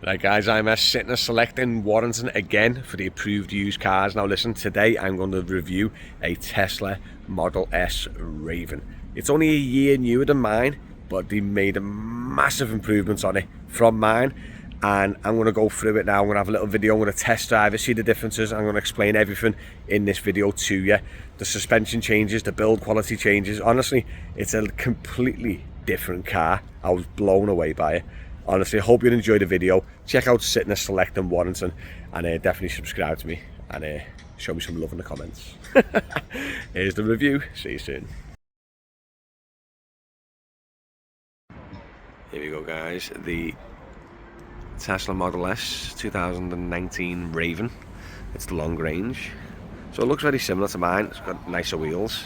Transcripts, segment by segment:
Right guys, I'm sitting there selecting Warrington again for the approved used cars. Now listen, today I'm going to review a Tesla Model S Raven. It's only a year newer than mine, but they made a massive improvements on it from mine. And I'm going to go through it now. I'm going to have a little video. I'm going to test drive it, see the differences. I'm going to explain everything in this video to you. The suspension changes, the build quality changes. Honestly, it's a completely different car. I was blown away by it. Honestly, I hope you enjoyed the video. Check out Sitting there Selecting Warrington, and definitely subscribe to me and show me some love in the comments. Here's the review. See you soon. Here we go, guys. The Tesla Model S 2019 Raven. It's the long range, so it looks very similar to mine. It's got nicer wheels.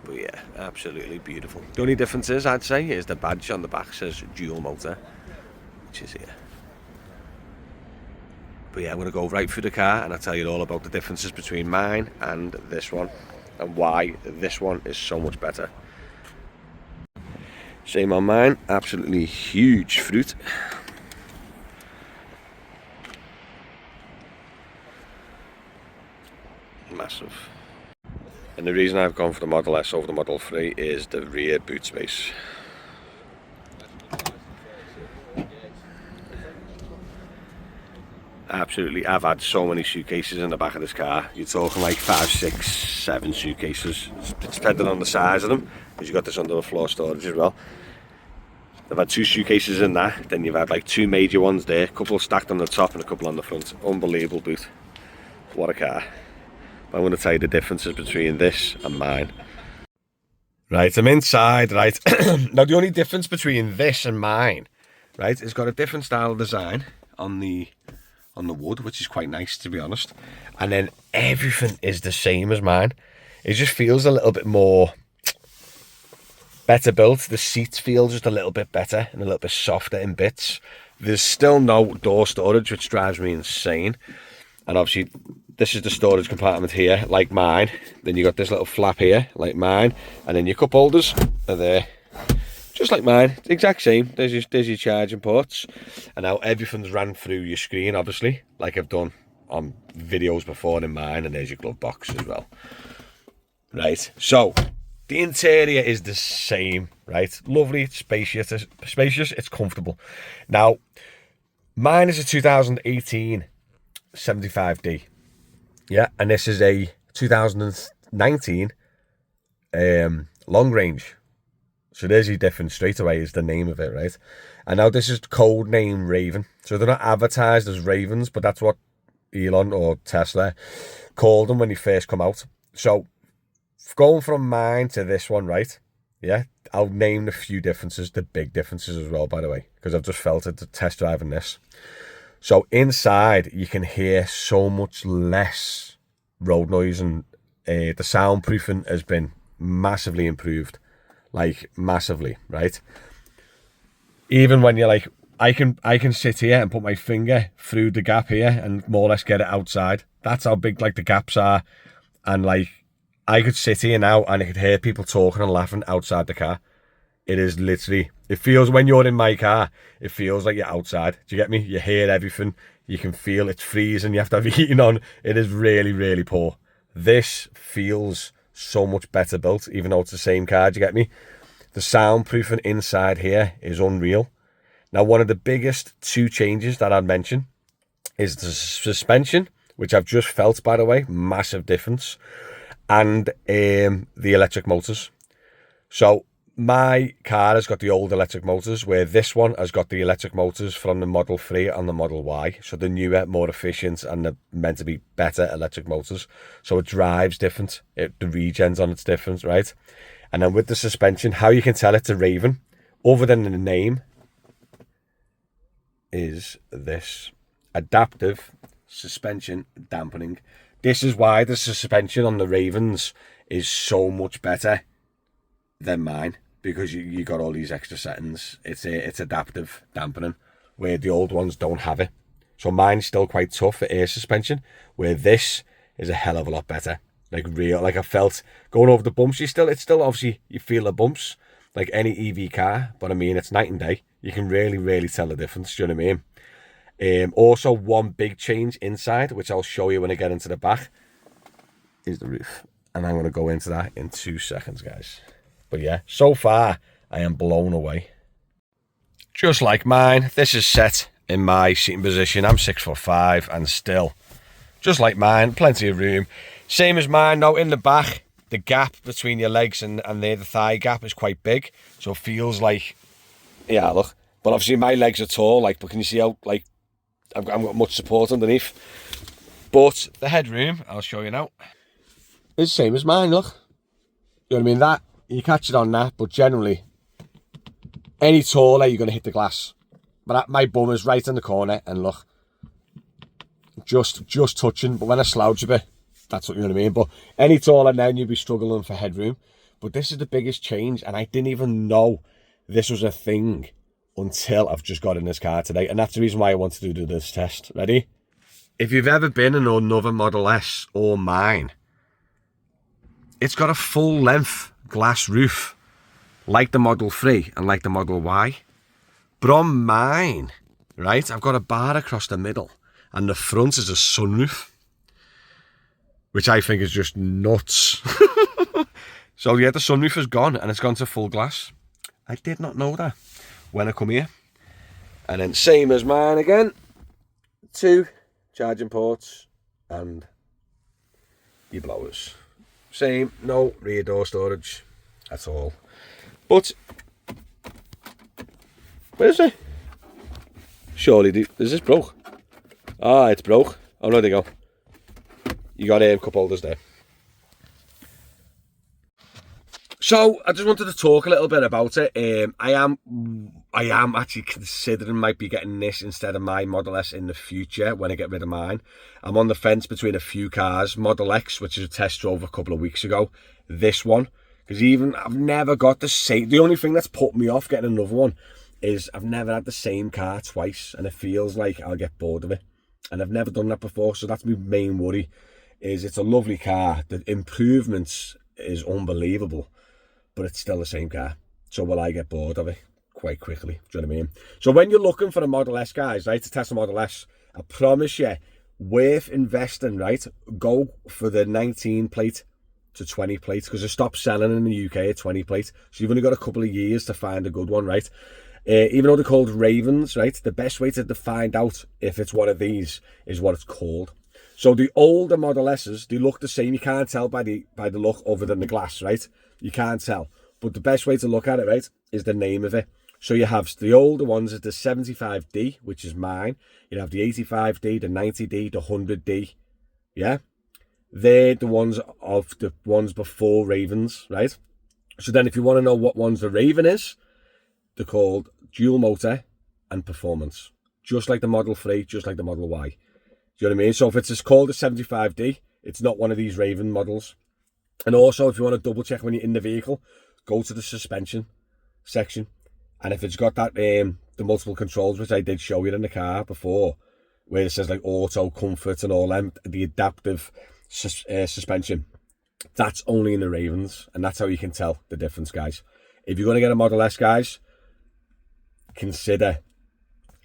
But yeah, absolutely beautiful. The only difference is, I'd say, is the badge on the back says dual motor, which is here. But yeah, I'm going to go right through the car and I'll tell you all about the differences between mine and this one and why this one is so much better. Same on mine, absolutely huge fruit. Massive. And the reason I've gone for the Model S over the Model 3 is the rear boot space. Absolutely, I've had so many suitcases in the back of this car. You're talking like 5, 6, 7 suitcases. It's depending on the size of them, because you've got this under the floor storage as well. I've had 2 suitcases in that, then you've had like 2 major ones there, a couple stacked on the top and a couple on the front. Unbelievable boot. What a car. I'm going to tell you the differences between this and mine. Right, I'm inside, right. Now the only difference between this and mine, right, it's got a different style of design on the wood, which is quite nice, to be honest. And then everything is the same as mine. It just feels a little bit more better built. The seats feel just a little bit better and a little bit softer in bits. There's still no door storage, which drives me insane. And obviously this is the storage compartment here, like mine. Then you got this little flap here, like mine, and then your cup holders are there, just like mine. It's the exact same. There's your charging ports, and now everything's ran through your screen, obviously, like I've done on videos before in mine. And there's your glove box as well. Right, so the interior is the same, right? Lovely, it's spacious, it's comfortable. Now, mine is a 2018 75D. Yeah, and this is a 2019 long range. So there's your difference straight away, is the name of it, right? And now this is code name Raven. So they're not advertised as Ravens, but that's what Elon or Tesla called them when they first come out. So going from mine to this one, right? Yeah, I'll name a few differences, the big differences as well, by the way, because I've just felt it test driving this. So inside, you can hear so much less road noise, and the soundproofing has been massively improved, like massively, right? Even when you're like, I can sit here and put my finger through the gap here and more or less get it outside. That's how big like the gaps are, and like I could sit here now and I could hear people talking and laughing outside the car. It is literally, it feels, when you're in my car, it feels like you're outside. Do you get me? You hear everything. You can feel it's freezing. You have to have heating on. It is really, really poor. This feels so much better built, even though it's the same car. Do you get me? The soundproofing inside here is unreal. Now, one of the biggest 2 changes that I'd mention is the suspension, which I've just felt, by the way, massive difference, and the electric motors. So my car has got the old electric motors, where this one has got the electric motors from the Model 3 and the Model Y. So the newer, more efficient, and they're meant to be better electric motors. So it drives different. The regens on it's different, right? And then with the suspension, how you can tell it's a Raven, other than the name, is this adaptive suspension dampening. This is why the suspension on the Ravens is so much better than mine, because you got all these extra settings. It's adaptive dampening, where the old ones don't have it. So mine's still quite tough for air suspension, where this is a hell of a lot better. Like real, like I felt going over the bumps. It's still obviously you feel the bumps, like any EV car, but I mean, it's night and day. You can really tell the difference, do you know what I mean? Also, one big change inside, which I'll show you when I get into the back, is the roof. And I'm going to go into that in 2 seconds, guys. But yeah, so far, I am blown away. Just like mine, this is set in my seating position. I'm 6'5", and still, just like mine, plenty of room. Same as mine, now in the back, the gap between your legs and the thigh gap is quite big. So it feels like, yeah, look. But obviously my legs are tall, like, but can you see how, like, I've got much support underneath. But the headroom, I'll show you now, is the same as mine, look. You know what I mean? That, you catch it on that, but generally, any taller, you're going to hit the glass. But my bum is right in the corner, and look, just touching. But when I slouch a bit, that's what, you know what I mean. But any taller now, you'd be struggling for headroom. But this is the biggest change, and I didn't even know this was a thing until I've just got in this car today. And that's the reason why I want to do this test. Ready? If you've ever been in another Model S or mine, it's got a full length glass roof, like the Model 3 and like the Model Y. But on mine, right, I've got a bar across the middle, and the front is a sunroof, which I think is just nuts. So yeah, the sunroof is gone, and it's gone to full glass. I did not know that when I come here. And then same as mine again, 2 charging ports and your blowers. Same, no rear door storage at all. But where is it? Surely, is this broke? Ah, it's broke. Oh, no, they go. You got cup holders there. So I just wanted to talk a little bit about it. I am actually considering might be getting this instead of my Model S in the future when I get rid of mine. I'm on the fence between a few cars. Model X, which is a test drove a couple of weeks ago. This one, because even I've never got the same. The only thing that's put me off getting another one is I've never had the same car twice, and it feels like I'll get bored of it. And I've never done that before, so that's my main worry. Is it's a lovely car. The improvements is unbelievable. But it's still the same car. So will I get bored of it quite quickly? Do you know what I mean? So when you're looking for a Model S, guys, right, to test a Model S, I promise you, worth investing, right? Go for the 19 plate to 20 plate, because they stopped selling in the UK at 20 plate. So you've only got a couple of years to find a good one, right? Even though they're called Ravens, right? The best way to find out if it's one of these is what it's called. So the older Model S's, they look the same. You can't tell by the look other than the glass, right? You can't tell. But the best way to look at it, right, is the name of it. So you have the older ones is the 75D, which is mine. You have the 85D, the 90D, the 100D. Yeah? They're the ones before Ravens, right? So then if you want to know what ones the Raven is, they're called dual motor and performance. Just like the Model 3, just like the Model Y. Do you know what I mean? So if it's called a 75D, it's not one of these Raven models. And also, if you want to double check when you're in the vehicle, go to the suspension section. And if it's got that, the multiple controls, which I did show you in the car before, where it says like auto, comfort and all them, the adaptive suspension, that's only in the Ravens. And that's how you can tell the difference, guys. If you're going to get a Model S, guys, consider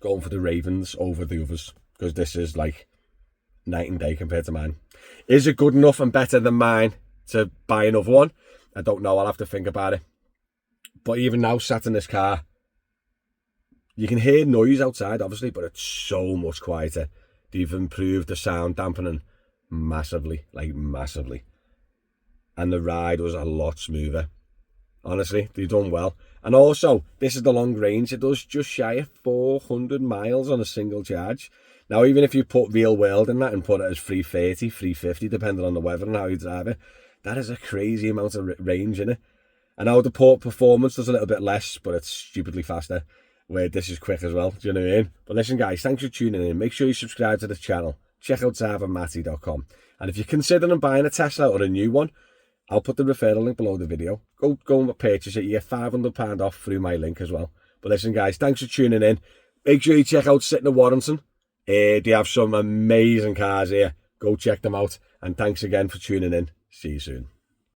going for the Ravens over the others, because this is like night and day compared to mine. Is it good enough and better than mine to buy another one? I don't know. I'll have to think about it. But even now, sat in this car, you can hear noise outside, obviously, but it's so much quieter. They've improved the sound dampening massively, like massively. And the ride was a lot smoother. Honestly, they've done well. And also, this is the long range. It does just shy of 400 miles on a single charge. Now, even if you put real world in that and put it as 330, 350, depending on the weather and how you drive it, that is a crazy amount of range in it. And now the port performance does a little bit less, but it's stupidly faster, where this is quick as well. Do you know what I mean? But listen, guys, thanks for tuning in. Make sure you subscribe to the channel. Check out sarvanmatty.com. And if you're considering buying a Tesla or a new one, I'll put the referral link below the video. Go and purchase it. You get £500 off through my link as well. But listen, guys, thanks for tuning in. Make sure you check out Sitting at Warrington. They have some amazing cars here. Go check them out. And thanks again for tuning in. See you soon.